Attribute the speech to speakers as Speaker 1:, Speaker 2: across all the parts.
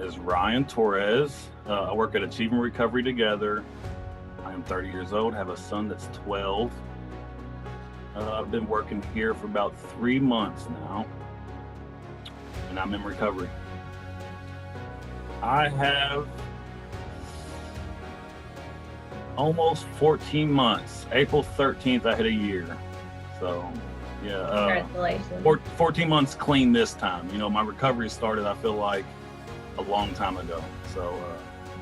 Speaker 1: is Ryan Torres. I work at Achievement Recovery Together. I am 30 years old, have a son that's 12. I've been working here for about 3 months now, and I'm in recovery. I have almost 14 months. April 13th, I hit a year. So, yeah.
Speaker 2: Congratulations.
Speaker 1: 14 months clean this time. My recovery started, I feel like, a long time ago. So,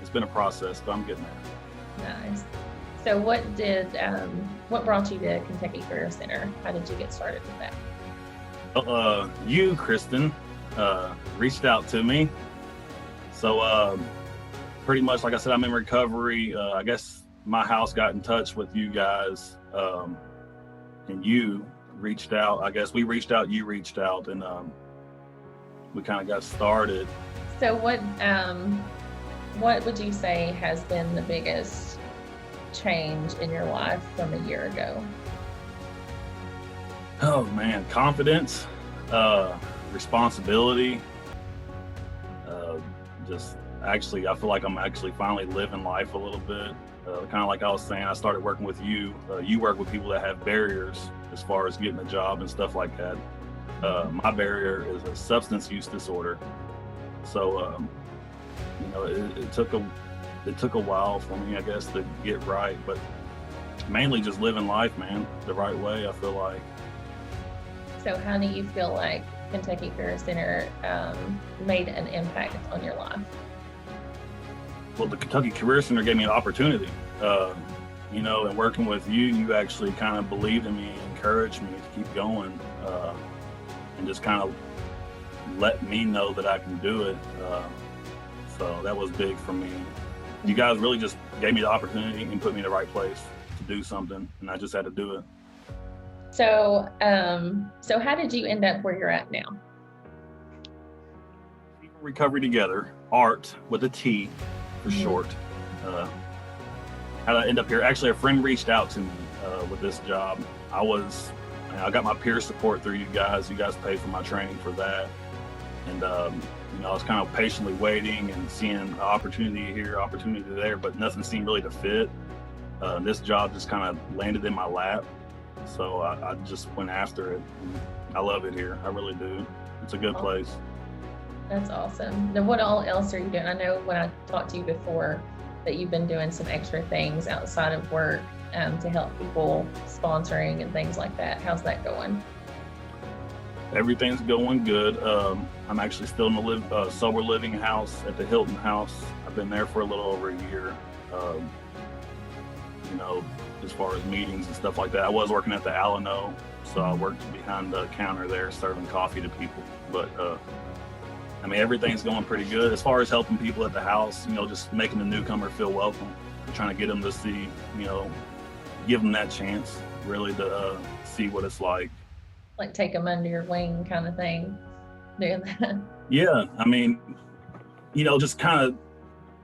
Speaker 1: it's been a process, but I'm getting there.
Speaker 2: Nice. So what brought you to Kentucky Career Center? How did you get started with that?
Speaker 1: You, Kristen, reached out to me. So, pretty much, like I said, I'm in recovery. I guess my house got in touch with you guys, and you reached out. I guess we reached out, you reached out, and we kind of got started.
Speaker 2: So what would you say has been the biggest change in your life from a year ago?
Speaker 1: Oh man, confidence, responsibility, just actually, I feel like I'm actually finally living life a little bit. Kind of like I was saying, I started working with you. You work with people that have barriers as far as getting a job and stuff like that. My barrier is a substance use disorder. So, it took a while for me, I guess, to get right, but mainly just living life, man, the right way, I feel like.
Speaker 2: So how do you feel like Kentucky Career Center made an impact on your life?
Speaker 1: Well, the Kentucky Career Center gave me an opportunity, and working with you, you actually kind of believed in me and encouraged me to keep going, and just kind of let me know that I can do it. So that was big for me. You guys really just gave me the opportunity and put me in the right place to do something, and I just had to do it.
Speaker 2: So, so how did you end up where you're at now?
Speaker 1: Recovery Together, ART with a T for short. How did I end up here? Actually, a friend reached out to me with this job. I got my peer support through you guys. You guys paid for my training for that. And, I was kind of patiently waiting and seeing opportunity here, opportunity there, but nothing seemed really to fit. This job just kind of landed in my lap. So I just went after it. I love it here. I really do. It's a good place.
Speaker 2: That's awesome. Now, what all else are you doing? I know when I talked to you before that you've been doing some extra things outside of work to help people, sponsoring and things like that. How's that going?
Speaker 1: Everything's going good. I'm actually still in the sober living house at the Hilton House. I've been there for a little over a year. As far as meetings and stuff like that. I was working at the Alano, so I worked behind the counter there serving coffee to people. But everything's going pretty good. As far as helping people at the house, just making the newcomer feel welcome, trying to get them to see, give them that chance really to see what it's like.
Speaker 2: Like take them under your wing kind of thing, doing that.
Speaker 1: Yeah, just kind of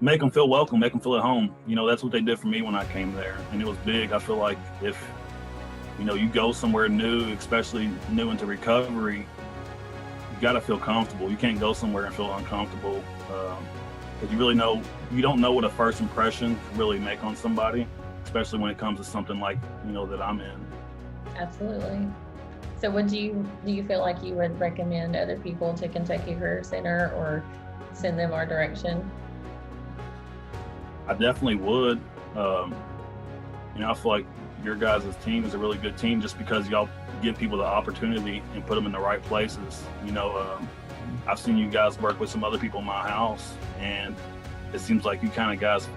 Speaker 1: make them feel welcome, make them feel at home. That's what they did for me when I came there, and it was big. I feel like if, you go somewhere new, especially new into recovery, you got to feel comfortable. You can't go somewhere and feel uncomfortable, because you don't know what a first impression can really make on somebody, especially when it comes to something like, that I'm in.
Speaker 2: Absolutely. So do you feel like you would recommend other people to Kentucky Career Center or send them our direction?
Speaker 1: I definitely would. I feel like your guys' team is a really good team just because y'all give people the opportunity and put them in the right places. I've seen you guys work with some other people in my house, and it seems like you kind of guys,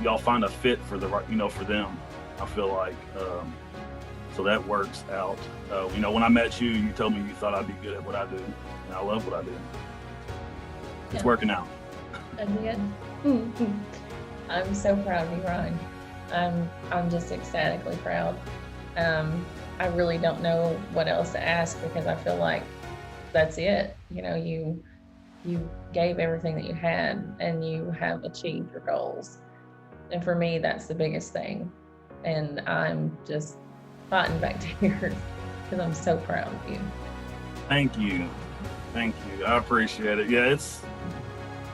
Speaker 1: y'all find a fit for the right, for them. I feel like, so that works out. When I met you, you told me you thought I'd be good at what I do, and I love what I do. It's working out.
Speaker 2: That's good. I'm so proud of you, Ryan. I'm just ecstatically proud. I really don't know what else to ask because I feel like that's it. You gave everything that you had and you have achieved your goals. And for me, that's the biggest thing. And I'm just fighting back tears because I'm so proud of you.
Speaker 1: Thank you. I appreciate it. Yeah,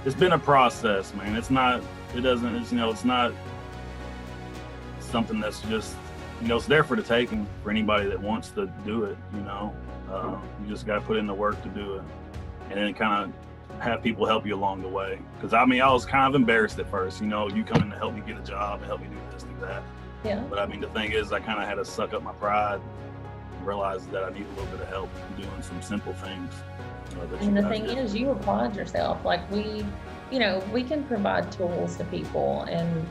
Speaker 1: it's been a process, man. It's not it's not something that's just, it's there for the taking for anybody that wants to do it. You just got to put in the work to do it, and then kind of have people help you along the way. Because I was kind of embarrassed at first. You coming to help me get a job and help me do this, do that.
Speaker 2: Yeah.
Speaker 1: But the thing is, I kind of had to suck up my pride and realize that I need a little bit of help doing some simple things.
Speaker 2: And the thing is, you applaud yourself. Like we can provide tools to people and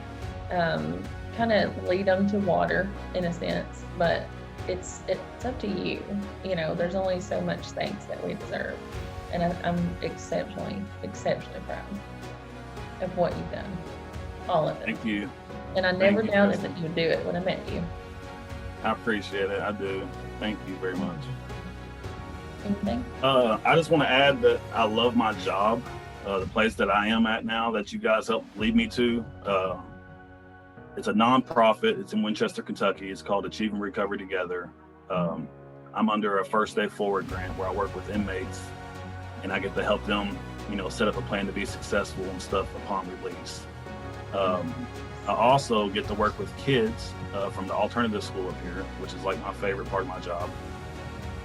Speaker 2: kind of lead them to water in a sense, but it's up to you. There's only so much thanks that we deserve, and I'm exceptionally proud of what you've done, all of it.
Speaker 1: Thank you.
Speaker 2: And I never doubted that you would do it when I met you.
Speaker 1: I appreciate it. I do. Thank you very much.
Speaker 2: Anything?
Speaker 1: I just want to add that I love my job, the place that I am at now that you guys helped lead me to. It's a nonprofit. It's in Winchester, Kentucky. It's called Achieve and Recover Together. I'm under a First Day Forward grant where I work with inmates, and I get to help them, set up a plan to be successful and stuff upon release. I also get to work with kids from the alternative school up here, which is like my favorite part of my job.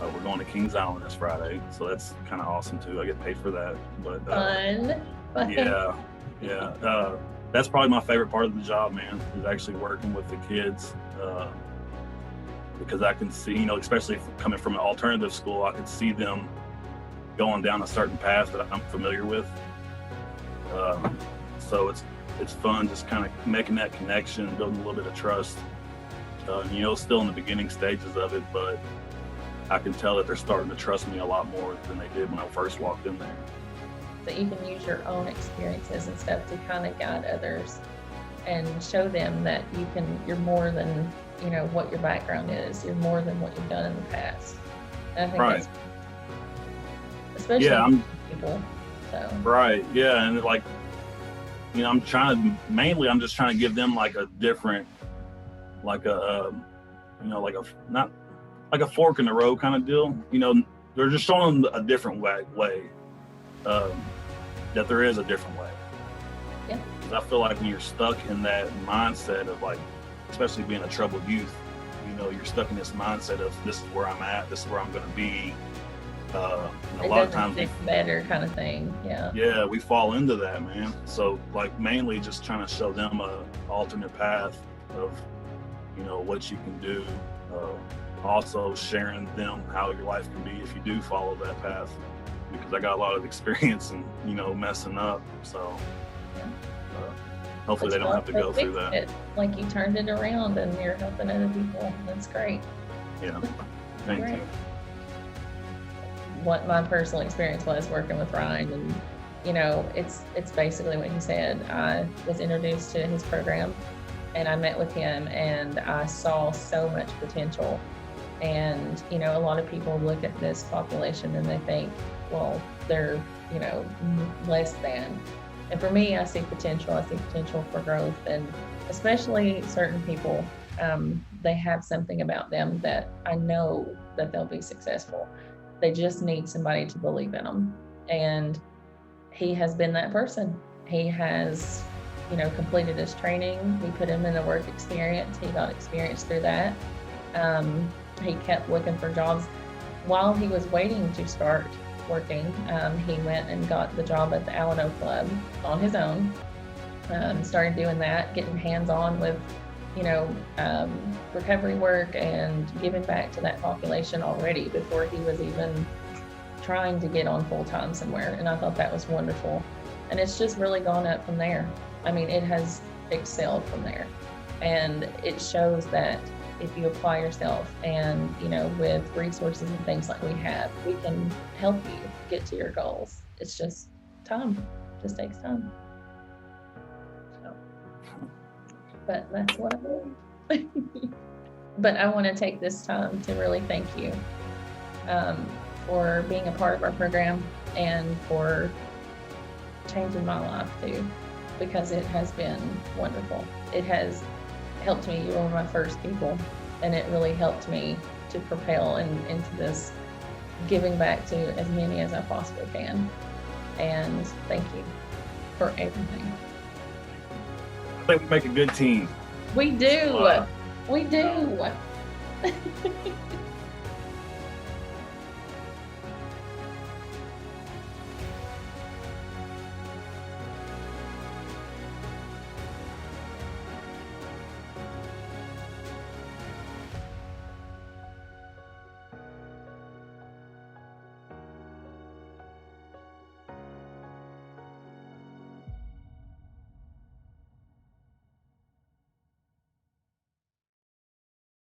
Speaker 1: We're going to Kings Island this Friday, so that's kind of awesome too. I get paid for that. But
Speaker 2: fun.
Speaker 1: Yeah. That's probably my favorite part of the job, man, is actually working with the kids, because I can see, especially coming from an alternative school, I can see them going down a certain path that I'm familiar with. So it's fun just kind of making that connection, building a little bit of trust. Still in the beginning stages of it, but I can tell that they're starting to trust me a lot more than they did when I first walked in there.
Speaker 2: That you can use your own experiences and stuff to kind of guide others and show them that you're more than, what your background is. You're more than what you've done in the past. And I think
Speaker 1: right.
Speaker 2: That's, especially people. So. Right.
Speaker 1: Yeah. And I'm just trying to give them like a different, not like a fork in the road kind of deal. They're just showing them a different way. That there is a different way.
Speaker 2: Yeah.
Speaker 1: Because I feel like when you're stuck in that mindset of especially being a troubled youth, you're stuck in this mindset of this is where I'm at, this is where I'm going to be. A lot of times
Speaker 2: better kind of thing. Yeah.
Speaker 1: Yeah, we fall into that, man. So mainly just trying to show them a alternate path of, what you can do. Also sharing them how your life can be if you do follow that path. Because I got a lot of experience in, messing up. So hopefully they don't have to go through that.
Speaker 2: Like you turned it around and you're helping other people. That's great.
Speaker 1: Yeah. Thank you.
Speaker 2: What my personal experience was working with Ryan, and it's basically what he said. I was introduced to his program and I met with him and I saw so much potential. And, a lot of people look at this population and they think, well, they're, less than. And for me, I see potential. I see potential for growth. And especially certain people, they have something about them that I know that they'll be successful. They just need somebody to believe in them. And he has been that person. He has, completed his training. We put him in a work experience. He got experience through that. He kept looking for jobs. While he was waiting to start working, he went and got the job at the Alano Club on his own. Started doing that, getting hands-on with, recovery work and giving back to that population already before he was even trying to get on full-time somewhere. And I thought that was wonderful. And it's just really gone up from there. It has excelled from there. And it shows that if you apply yourself and, with resources and things like we have, we can help you get to your goals. It's just time. It just takes time. So, but that's what I mean. But I want to take this time to really thank you for being a part of our program and for changing my life too, because it has been wonderful. It has helped me. You were one of my first people, and it really helped me to propel into this giving back to as many as I possibly can. And thank you. for everything.
Speaker 1: I think we make a good team.
Speaker 2: We do.
Speaker 1: Wow.
Speaker 2: We do.